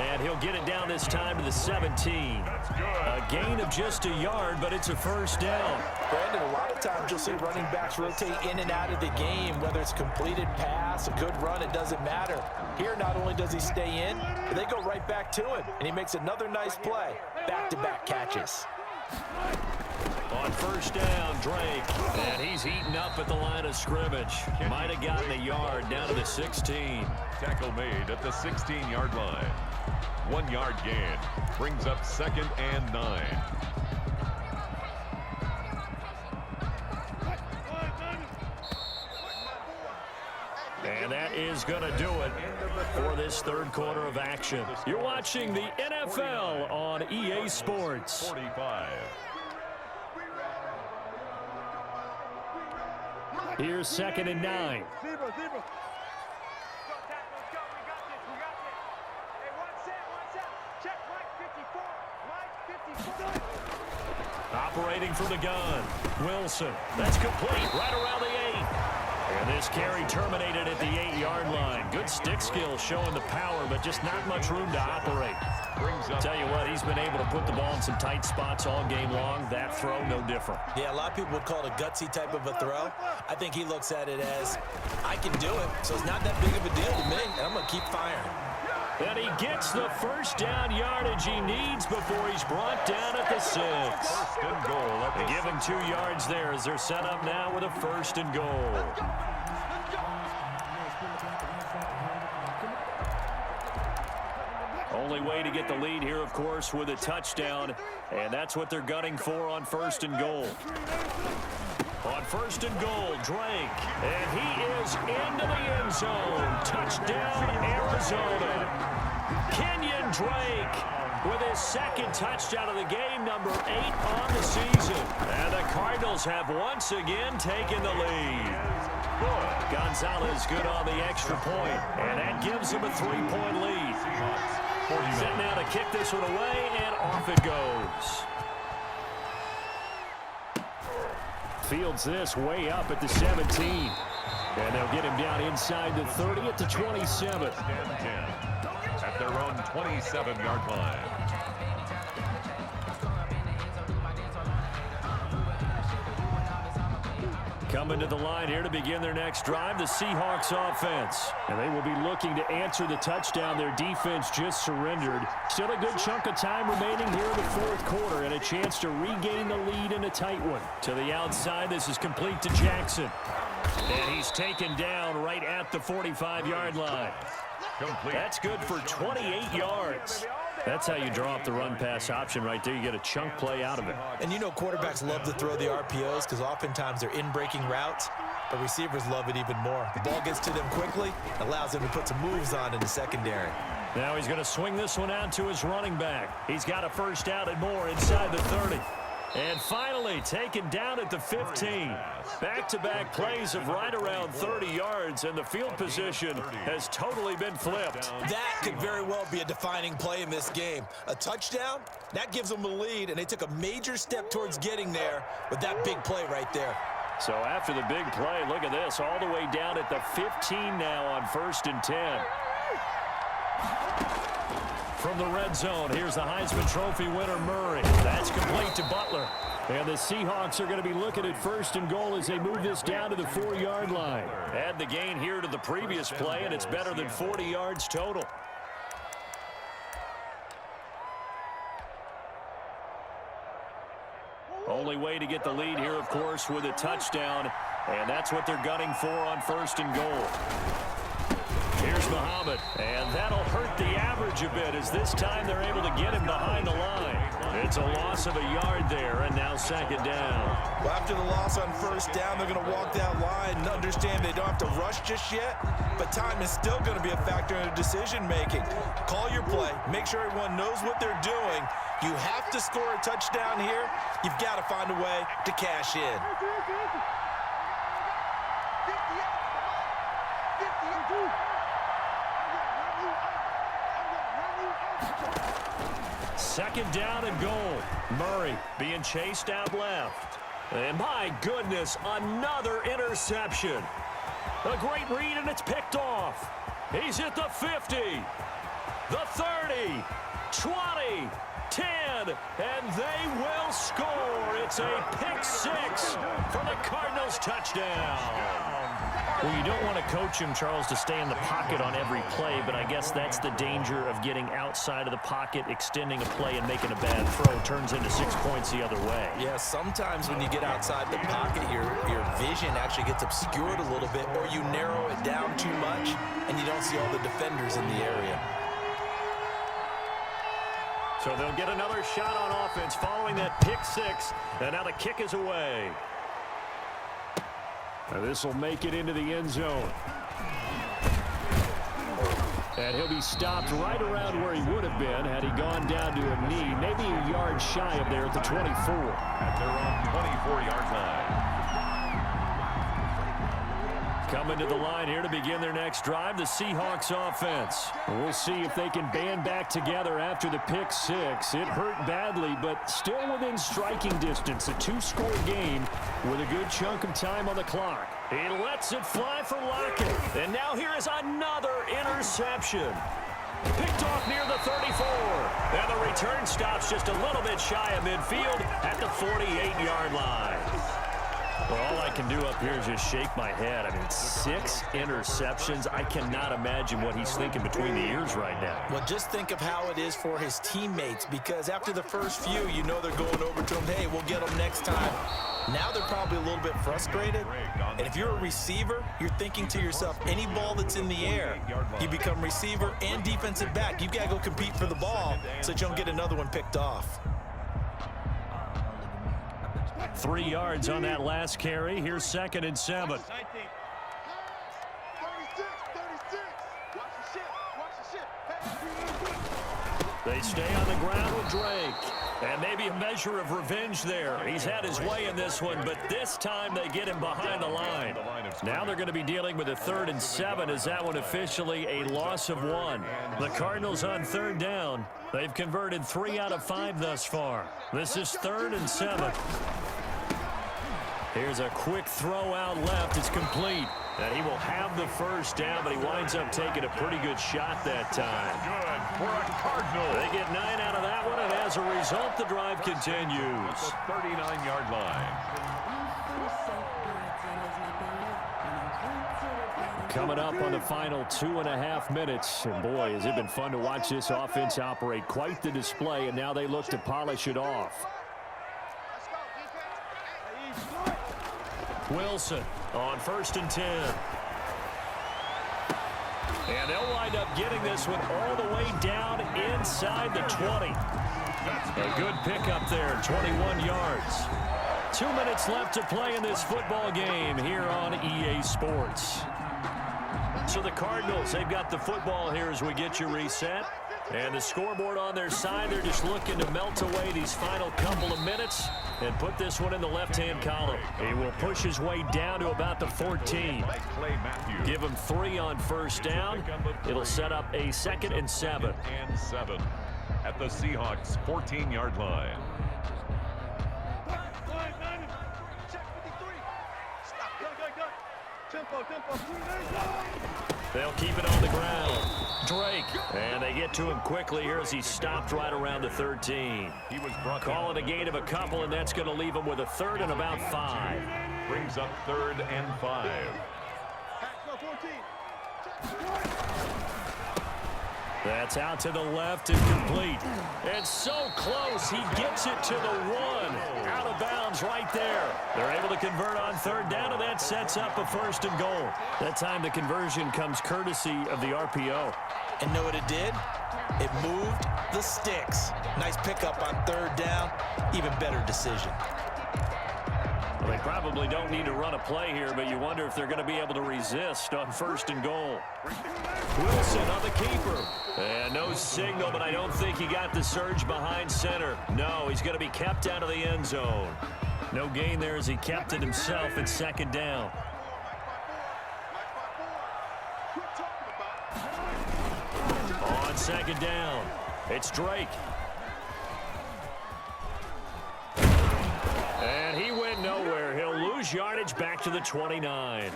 And he'll get it down this time to the 17. A gain of just a yard, but it's a first down. Brandon, a lot of times you'll see running backs rotate in and out of the game, whether it's completed pass, a good run, it doesn't matter. Here, not only does he stay in, but they go right back to him, and he makes another nice play. Back-to-back catches. On first down, Drake, and he's heating up at the line of scrimmage. Might have gotten a yard down to the 16. Tackle made at the 16-yard line. 1 yard gain brings up 2nd and 9. And that is going to do it for this third quarter of action. You're watching the NFL on EA Sports. 45. Here's 2nd and 9. Operating from the gun, Wilson. That's complete right around the 8. And this carry terminated at the 8-yard line. Good stick skill showing the power, but just not much room to operate. Tell you what, he's been able to put the ball in some tight spots all game long. That throw, no different. Yeah, a lot of people would call it a gutsy type of a throw. I think he looks at it as, I can do it, so it's not that big of a deal to me, and I'm going to keep firing. And he gets the first down yardage he needs before he's brought down at the 6. First and goal. They give him 2 yards there as they're set up now with a first and goal. Only way to get the lead here, of course, with a touchdown, and that's what they're gunning for on first and goal. On first and goal, Drake, and he is into the end zone. Touchdown, Arizona. Kenyon Drake with his 2nd touchdown of the game, number 8 on the season. And the Cardinals have once again taken the lead. Gonzalez good on the extra point, and that gives him a 3-point lead. Set now to kick this one away, and off it goes. Fields this way up at the 17. And they'll get him down inside the 30 at the 27. At their own 27-yard line. Coming to the line here to begin their next drive, the Seahawks offense. And they will be looking to answer the touchdown their defense just surrendered. Still a good chunk of time remaining here in the fourth quarter and a chance to regain the lead in a tight one. To the outside, this is complete to Jackson. And he's taken down right at the 45-yard line. Complete. That's good for 28 yards. That's how you draw up the run-pass option right there. You get a chunk play out of it. And you know quarterbacks love to throw the RPOs because oftentimes they're in-breaking routes, but receivers love it even more. The ball gets to them quickly, allows them to put some moves on in the secondary. Now he's going to swing this one out to his running back. He's got a first down and more inside the 30. And finally taken down at the 15. Back-to-back plays of right around 30 yards, and the field position has totally been flipped. That could very well be a defining play in this game. A touchdown, that gives them a lead, and they took a major step towards getting there with that big play right there. So after the big play, look at this, all the way down at the 15 now on 1st and 10. From the red zone, here's the Heisman Trophy winner, Murray. That's complete to Butler. And the Seahawks are going to be looking at 1st and goal as they move this down to the 4-yard line. Add the gain here to the previous play, and it's better than 40 yards total. Only way to get the lead here, of course, with a touchdown. And that's what they're gunning for on 1st and goal. Here's Muhammad, and that'll hurt the average a bit as this time they're able to get him behind the line. It's a loss of a yard there, and now 2nd down. Well, after the loss on 1st down, they're going to walk that line and understand they don't have to rush just yet, but time is still going to be a factor in decision-making. Call your play. Make sure everyone knows what they're doing. You have to score a touchdown here. You've got to find a way to cash in. Second down and goal. Murray being chased out left. And my goodness, another interception. A great read, and it's picked off. He's at the 50, the 30, 20, 10, and they will score. It's a pick six for the Cardinals touchdown. Well, you don't want to coach him, Charles, to stay in the pocket on every play, but I guess that's the danger of getting outside of the pocket, extending a play, and making a bad throw. Turns into 6 points the other way. Yeah, sometimes when you get outside the pocket, your vision actually gets obscured a little bit, or you narrow it down too much, and you don't see all the defenders in the area. So they'll get another shot on offense following that pick six, and now the kick is away. This will make it into the end zone. And he'll be stopped right around where he would have been had he gone down to a knee, maybe a yard shy of there at the 24. At their own 24-yard line. Coming to the line here to begin their next drive, the Seahawks offense. We'll see if they can band back together after the pick six. It hurt badly, but still within striking distance. A two-score game with a good chunk of time on the clock. He lets it fly for Lockett. And now here is another interception. Picked off near the 34. And the return stops just a little bit shy of midfield at the 48-yard line. Well, all I can do up here is just shake my head. I mean, 6 interceptions. I cannot imagine what he's thinking between the ears right now. Well, just think of how it is for his teammates, because after the first few, you know they're going over to him, hey, we'll get them next time. Now they're probably a little bit frustrated. And if you're a receiver, you're thinking to yourself, any ball that's in the air, you become receiver and defensive back. You've got to go compete for the ball so that you don't get another one picked off. 3 yards on that last carry. Here's 2nd and 7. 36, 36. Watch the shit. Watch the shit. They stay on the ground with Drake. And maybe a measure of revenge there. He's had his way in this one, but this time they get him behind the line. Now they're going to be dealing with a 3rd and 7 as that one officially a loss of 1. The Cardinals on 3rd down. They've converted 3 out of 5 thus far. This is 3rd and 7. Here's a quick throw out left. It's complete. And he will have the first down, but he winds up taking a pretty good shot that time. Good for a Cardinal. They get 9 out of that one, and as a result, the drive continues. The 39-yard line. Coming up on the final 2.5 minutes. And boy, has it been fun to watch this offense operate. Quite the display, and now they look to polish it off. Wilson on 1st and 10. And they'll wind up getting this one all the way down inside the 20. A good pickup there, 21 yards. 2 minutes left to play in this football game here on EA Sports. So the Cardinals, they've got the football here as we get you reset. And the scoreboard on their side, they're just looking to melt away these final couple of minutes and put this one in the left-hand column. He will push his way down to about the 14. Give him 3 on 1st down. It'll set up a 2nd and 7. And 7 at the Seahawks 14-yard line. They'll keep it on the ground. Drake. And they get to him quickly here as he stopped right around the 13. He was brought Call it a gain of a couple, and that's going to leave him with a 3rd and about 5. Brings up 3rd and 5. That's out to the left and complete. And so close, he gets it to the 1. Out of bounds right there. They're able to convert on 3rd down, and that sets up a 1st and goal. That time the conversion comes courtesy of the RPO. And know what it did? It moved the sticks. Nice pickup on 3rd down. Even better decision. Well, they probably don't need to run a play here, but you wonder if they're going to be able to resist on 1st and goal. Wilson on the keeper. And no signal, but I don't think he got the surge behind center. No, he's going to be kept out of the end zone. No gain there as he kept it himself at 2nd down. On 2nd down, it's Drake. lose yardage back to the 29.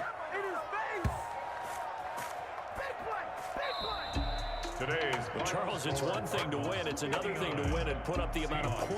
Today's Well, Charles, it's one thing to win. It's another thing to win and put up the amount of points